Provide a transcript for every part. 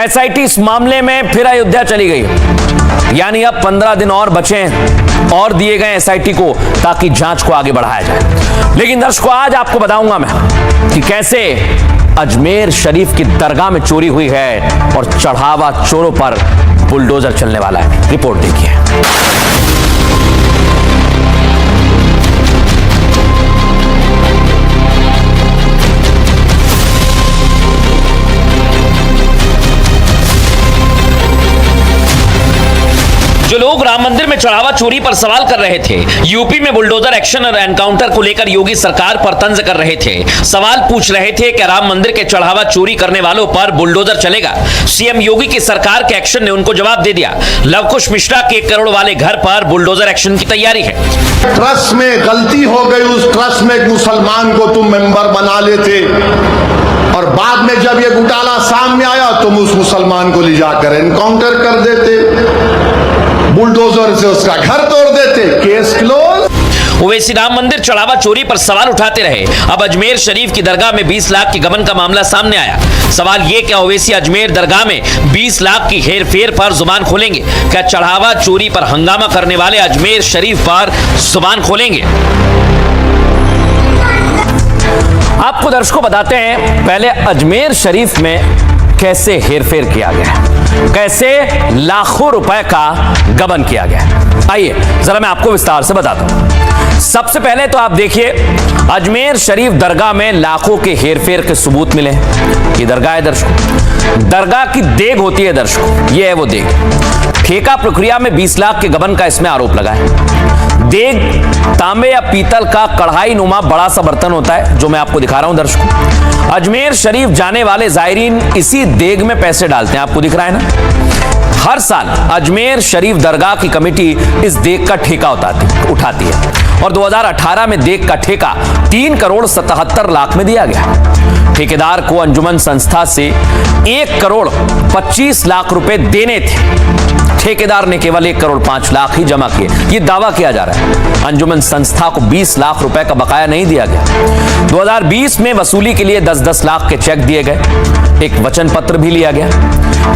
SIT इस मामले में फिर अयोध्या चली गई। यानी अब 15 दिन और बचे हैं और दिए गए एसआईटी को ताकि जांच को आगे बढ़ाया जाए। लेकिन दर्शकों, आज आपको बताऊंगा मैं कि कैसे अजमेर शरीफ की दरगाह में चोरी हुई है और चढ़ावा चोरों पर बुलडोजर चलने वाला है। रिपोर्ट देखिए। जो लोग राम मंदिर में चढ़ावा चोरी पर सवाल कर रहे थे, यूपी में बुलडोजर एक्शन और एनकाउंटर को लेकर योगी सरकार पर तंज कर रहे थे, सवाल पूछ रहे थे कि राम मंदिर के चढ़ावा चोरी करने वालों पर बुलडोजर चलेगा। सीएम योगी की सरकार के एक्शन ने उनको जवाब दे दिया। लवकुश मिश्रा के 1 करोड़ वाले घर पर बुलडोजर एक्शन की तैयारी है। ट्रस्ट में गलती हो गई, उस ट्रस्ट में एक मुसलमान को तुम मेंबर बना लेते और बाद में जब ये घोटाला सामने आया तुम उस मुसलमान को ले जाकर एनकाउंटर कर देते, बुलडोजर से उसका घर तोड़ देते, केस क्लोज। ओवैसी राम मंदिर चढ़ावा चोरी पर सवाल उठाते रहे। अब अजमेर शरीफ की दरगाह में 20 लाख की गबन का मामला सामने आया। सवाल ये, क्या ओवैसी अजमेर दरगाह में 20 लाख की हेरफेर पर जुबान खोलेंगे? क्या चढ़ावा चोरी पर हंगामा करने वाले अजमेर शरीफ पर जुबान खोलेंगे? आपको दर्शकों बताते हैं पहले अजमेर शरीफ में कैसे हेरफेर किया गया, कैसे लाखों रुपए का गबन किया गया। आइए जरा मैं आपको विस्तार से बताता हूं। सबसे पहले तो आप देखिए, अजमेर शरीफ दरगाह में लाखों के हेरफेर के सबूत मिले। ये दरगाह है दर्शकों, दरगाह की देग होती है दर्शकों, ये है वो देग। ठेका प्रक्रिया में 20 लाख के गबन का इसमें आरोप लगा है। देग तांबे या पीतल का कढ़ाई नुमा बड़ा सा बर्तन होता है, जो मैं आपको दिखा रहा हूं दर्शकों। अजमेर शरीफ जाने वाले जायरीन इसी देग में पैसे डालते हैं, आपको दिख रहा है ना। हर साल अजमेर शरीफ दरगाह की कमेटी इस देग का ठेका उठाती है और 2018 में देग का ठेका 3 करोड़ 77 लाख में दिया गया। ठेकेदार को अंजुमन संस्था से 1 करोड़ 25 लाख रुपए देने थे। ठेकेदार ने केवल 1 करोड़ 5 लाख ही जमा किए। ये दावा किया जा रहा है। अंजुमन संस्था को 20 लाख रुपए का बकाया नहीं दिया गया। 2020 में वसूली के लिए 10-10 लाख के चेक दिए गए। एक वचन पत्र भी लिया गया।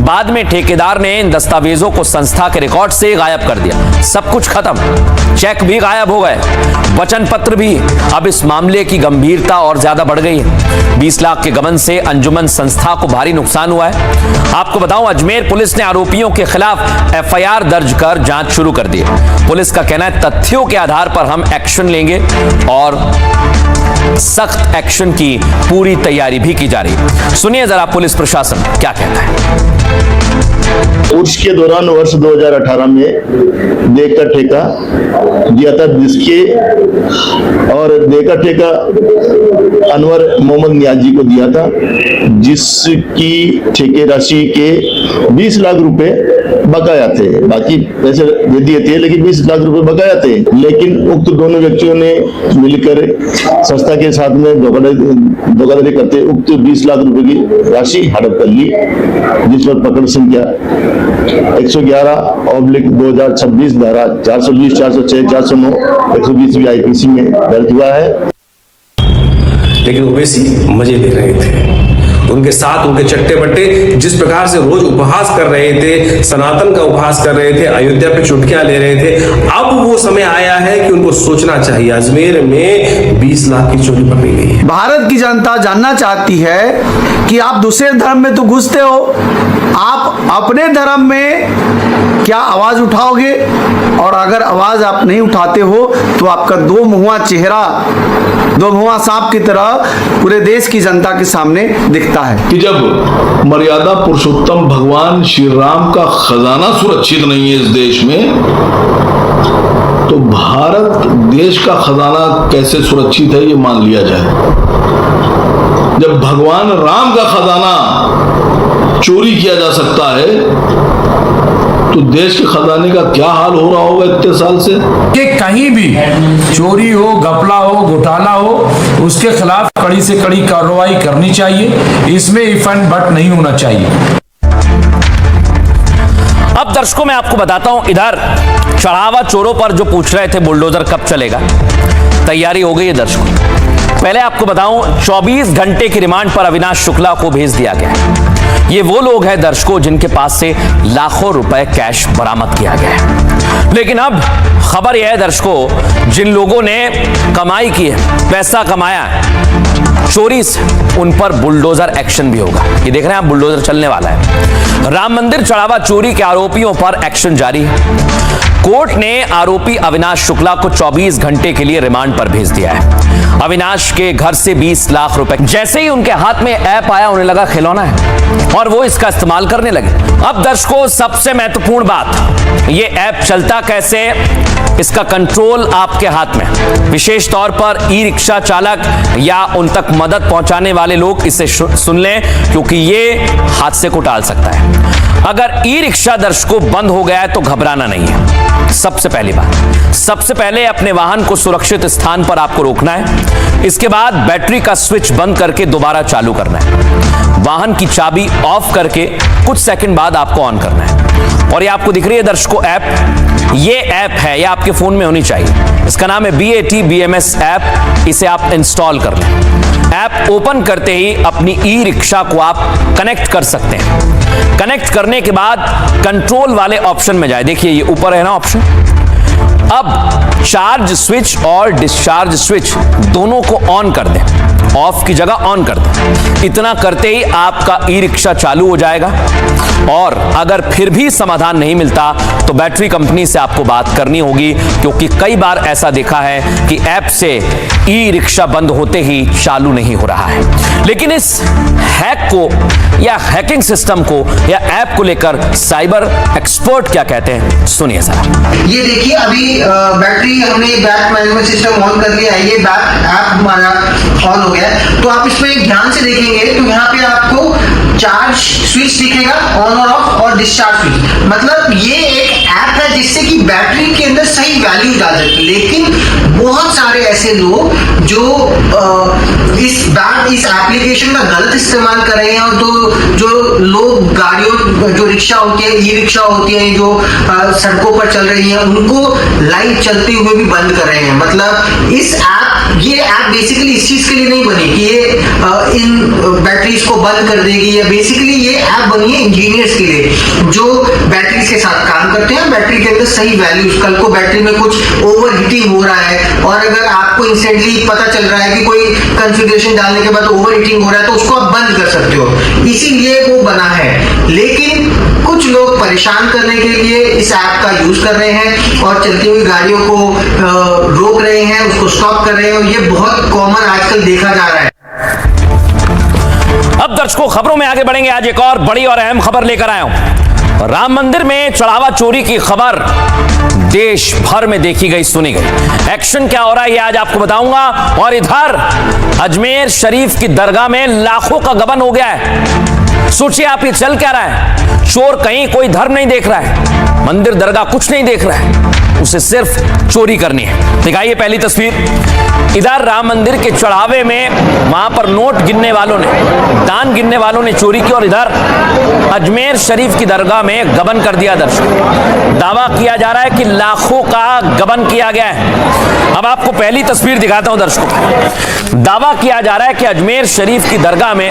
बाद में ठेकेदार ने इन दस्तावेजों को संस्था के रिकॉर्ड से गायब कर दिया। सब कुछ खत्म, चेक भी गायब हो गए, वचन पत्र भी। अब इस मामले की गंभीरता और ज्यादा बढ़ गई है। 20 लाख के गबन से अंजुमन संस्था को भारी नुकसान हुआ है। आपको बताऊं, अजमेर पुलिस ने आरोपियों के खिलाफ एफआईआर दर्ज कर जांच शुरू कर दी। पुलिस का कहना है तथ्यों के आधार पर हम एक्शन लेंगे और सख्त एक्शन की पूरी तैयारी भी की जा रही है। सुनिए जरा पुलिस प्रशासन क्या कहता है। उर्स के दौरान वर्ष 2018 में देग का ठेका दिया था, जिसके और देग का ठेका अनवर मोहम्मद नियाजी को दिया था, जिसकी ठेके राशि के 20 लाख रुपए बकाया थे। बाकी पैसे दे दिए थे, लेकिन 20 लाख रुपए बकाया थे। लेकिन उक्त दोनों व्यक्तियों ने मिलकर संस्था के साथ में धोखाधड़ी करते उक्त 20 लाख रुपए की राशि हड़प कर ली, जिस पर पकड़ संख्या 111/2026 धारा 420, 406, 409, 120 भी आईपीसी में दर्ज हुआ है। लेकिन ओवैसी मजे ले रहे थे। उनके साथ उनके चट्टे बट्टे जिस प्रकार से रोज उपहास कर रहे थे, सनातन का उपहास कर रहे थे, अयोध्या पे चुटकियां ले रहे थे, अब वो समय आया है कि उनको सोचना चाहिए। अजमेर में 20 लाख की चोरी पकड़ी गई है। भारत की जनता जानना चाहती है कि आप दूसरे धर्म में तो घुसते हो, आप अपने धर्म में क्या आवाज उठाओगे? और अगर आवाज आप नहीं उठाते हो तो आपका दो मुंहा चेहरा, दो मुंहा सांप की तरह पूरे देश की जनता के सामने दिखता है। कि जब मर्यादा पुरुषोत्तम भगवान श्री राम का खजाना सुरक्षित नहीं है इस देश में, तो भारत देश का खजाना कैसे सुरक्षित है ये मान लिया जाए। जब भगवान राम का खजाना चोरी किया जा सकता है तो देश के खजाने का क्या हाल हो रहा होगा इतने साल से। कि कहीं भी चोरी हो, घपला हो, घोटाला हो, उसके खिलाफ कड़ी से कड़ी कार्रवाई करनी चाहिए। इसमें इफ एंड बट नहीं होना चाहिए। अब दर्शकों मैं आपको बताता हूं, इधर चढ़ावा चोरों पर जो पूछ रहे थे बुलडोजर कब चलेगा, तैयारी हो गई है दर्शकों। पहले आपको बताऊं, 24 घंटे की रिमांड पर अविनाश शुक्ला को भेज दिया गया। ये वो लोग हैं दर्शकों जिनके पास से लाखों रुपए कैश बरामद किया गया है। लेकिन अब खबर यह है दर्शकों, जिन लोगों ने कमाई की है, पैसा कमाया है चोरी से, उन पर बुलडोजर एक्शन भी होगा। ये देख रहे हैं आप, बुलडोजर चलने वाला है। राम मंदिर चढ़ावा चोरी के आरोपियों पर एक्शन जारी है। कोर्ट ने आरोपी अविनाश शुक्ला को 24 घंटे के लिए रिमांड पर भेज दिया है। अविनाश के घर से 20 लाख रुपए, जैसे ही उनके हाथ में ऐप आया उन्हें लगा खिलौना है और वो इसका इस्तेमाल करने लगे। अब दर्शकों, सबसे महत्वपूर्ण बात, ये ऐप चलता कैसे, इसका कंट्रोल आपके हाथ में। विशेष तौर पर ई रिक्शा चालक या उन तक मदद पहुंचाने वाले लोग इसे सुन लें, क्योंकि ये हादसे को टाल सकता है। अगर ई रिक्शा दर्शकों बंद हो गया है तो घबराना नहीं है। सबसे पहली बात, सबसे पहले अपने वाहन को सुरक्षित स्थान पर आपको रोकना है। इसके बाद बैटरी का स्विच बंद करके दोबारा चालू करना है। वाहन की चाबी ऑफ करके कुछ सेकंड बाद आपको ऑन करना है। और ये आपको दिख रही है दर्शकों ऐप, ये ऐप है, ये आपके फोन में होनी चाहिए। इसका नाम है BAT-BMS ऐप। इसे आप इंस्टॉल कर लें। ऐप ओपन करते ही अपनी ई रिक्शा को आप कनेक्ट कर सकते हैं। कनेक्ट करने के बाद कंट्रोल वाले ऑप्शन में जाए, देखिए ये ऊपर है ना ऑप्शन। अब चार्ज स्विच और डिस्चार्ज स्विच दोनों को ऑन कर दें, ऑफ की जगह ऑन कर दें। इतना करते ही आपका ई रिक्शा चालू हो जाएगा। और अगर फिर भी समाधान नहीं मिलता तो बैटरी कंपनी से आपको बात करनी होगी, क्योंकि कई बार ऐसा देखा है कि ऐप से ई रिक्शा बंद होते ही चालू नहीं हो रहा है। लेकिन इस हैक को या हैकिंग सिस्टम को या ऐप को लेकर साइबर एक्सपर्ट क्या कहते हैं, सुनिए जरा। ये देखिए, अभी बैटरी हमने बैक मैनेजमेंट सिस्टम ऑन कर लिया है, ये बैक ऐप हमारा ऑन हो गया है। तो आप इसमें ध्यान से देखेंगे तो यहाँ पे आपको चार्ज स्विच दिखेगा, ऑन और ऑफ, और डिस्चार्ज स्विच। मतलब ये एक ऐप है जिससे कि बैटरी के अंदर सही वैल्यू डाल सकते। लेकिन बहुत सारे ऐसे लोग जो इस एप्लीकेशन का गलत इस्तेमाल कर रहे हैं, और जो लोग गाड़ियों, जो रिक्शा होती है, ई रिक्शा होती है, जो सड़कों पर चल रही है, उनको लाइव चलते हुए भी बंद कर रहे हैं। मतलब ये ऐप बेसिकली इस चीज के लिए नहीं बनी कि ये इन बैटरीज को बंद कर देगी, या बेसिकली ये ऐप बनी है इंजीनियर्स के लिए जो बैटरीज के साथ काम करते हैं। बैटरी के अंदर सही वैल्यूज, कल को बैटरी में कुछ ओवर हीटिंग हो रहा है और अगर आपको इंस्टेंटली पता चल रहा है कि कोई कॉन्फ़िगरेशन डालने के बाद ओवर हीटिंग हो रहा है, तो उसको आप बंद कर सकते हो। इसीलिए वो बना है। लेकिन कुछ लोग परेशान करने के लिए इस ऐप का यूज कर रहे हैं और चलती हुई गाड़ियों को रोक रहे हैं, उसको स्टॉप कर रहे हैं, और ये बहुत कॉमन आजकल देखा जा रहा है। अब दर्शकों, खबरों में आगे बढ़ेंगे। आज एक और बड़ी और अहम खबर लेकर आया हूं। राम मंदिर में चढ़ावा चोरी की खबर देश भर में देखी गई, सुनी गई। एक्शन क्या हो रहा है ये आज आपको बताऊंगा। और इधर अजमेर शरीफ की दरगाह में लाखों का गबन हो गया है। सोचिए आप, ये चल क्या रहा है। चोर कहीं कोई धर्म नहीं देख रहा है, मंदिर दरगाह कुछ नहीं देख रहा है, उसे सिर्फ चोरी करनी है। दिखाइए पहली तस्वीर। इधर राम मंदिर के चढ़ावे में वहां पर नोट गिनने वालों ने, दान गिनने वालों ने चोरी की, और इधर अजमेर शरीफ की दरगाह में गबन कर दिया। दर्शकों, दावा किया जा रहा है कि लाखों का गबन किया गया है। अब आपको पहली तस्वीर दिखाता हूं दर्शकों। दावा किया जा रहा है कि अजमेर शरीफ की दरगाह में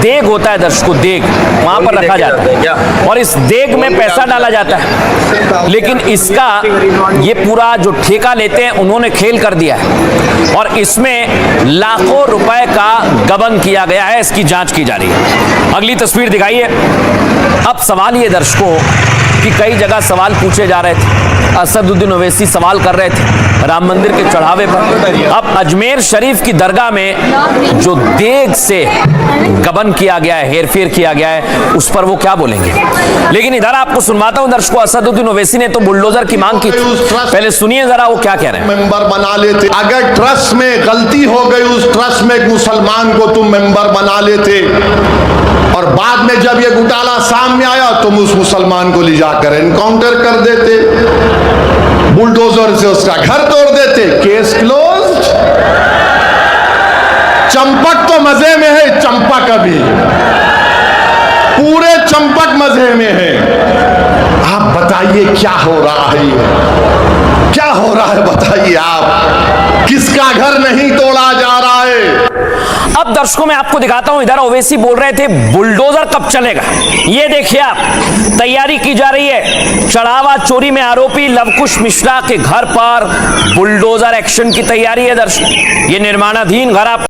देग होता है दर्शकों, देग वहां पर रखा जाता है और इस देग में पैसा डाला जाता है। लेकिन इसका ये पूरा जो ठेका लेते हैं उन्होंने खेल कर दिया है और इसमें लाखों रुपए का गबन किया गया है। इसकी जांच की जा रही है। अगली तस्वीर दिखाइए। अब सवाल ये दर्शकों कि कई जगह सवाल पूछे जा रहे थे, असदुद्दीन ओवैसी सवाल कर रहे थे राम मंदिर के चढ़ावे पर। अब अजमेर शरीफ की दरगाह में जो देग से गबन किया गया है, हेरफेर किया गया है, उस पर वो क्या बोलेंगे। लेकिन इधर आपको सुनवाता हूं दर्शकों, असदुद्दीन ओवैसी ने तो बुलडोजर की मांग की थी। पहले सुनिए जरा वो क्या कह रहे हैं। मेंबर बना लेते, अगर ट्रस्ट में गलती हो गई, उस ट्रस्ट में एक मुसलमान को तुम मेंबर बना लेते और बाद में जब ये घोटाला सामने आया तुम उस मुसलमान को ले जाकर एनकाउंटर कर देते, बुलडोजर से उसका घर तोड़ देते, केस क्लोज्ड। चंपक तो मजे में है, चंपक अभी पूरे चंपक मजे में है। आप बताइए क्या हो रहा है, क्या हो रहा है बताइए आप। किसका घर नहीं तोड़ा जा रहा है। अब दर्शकों मैं आपको दिखाता हूं, इधर ओवैसी बोल रहे थे बुलडोजर कब चलेगा। ये देखिए आप, तैयारी की जा रही है। चढ़ावा चोरी में आरोपी लवकुश मिश्रा के घर पर बुलडोजर एक्शन की तैयारी है दर्शक। ये निर्माणाधीन घर आप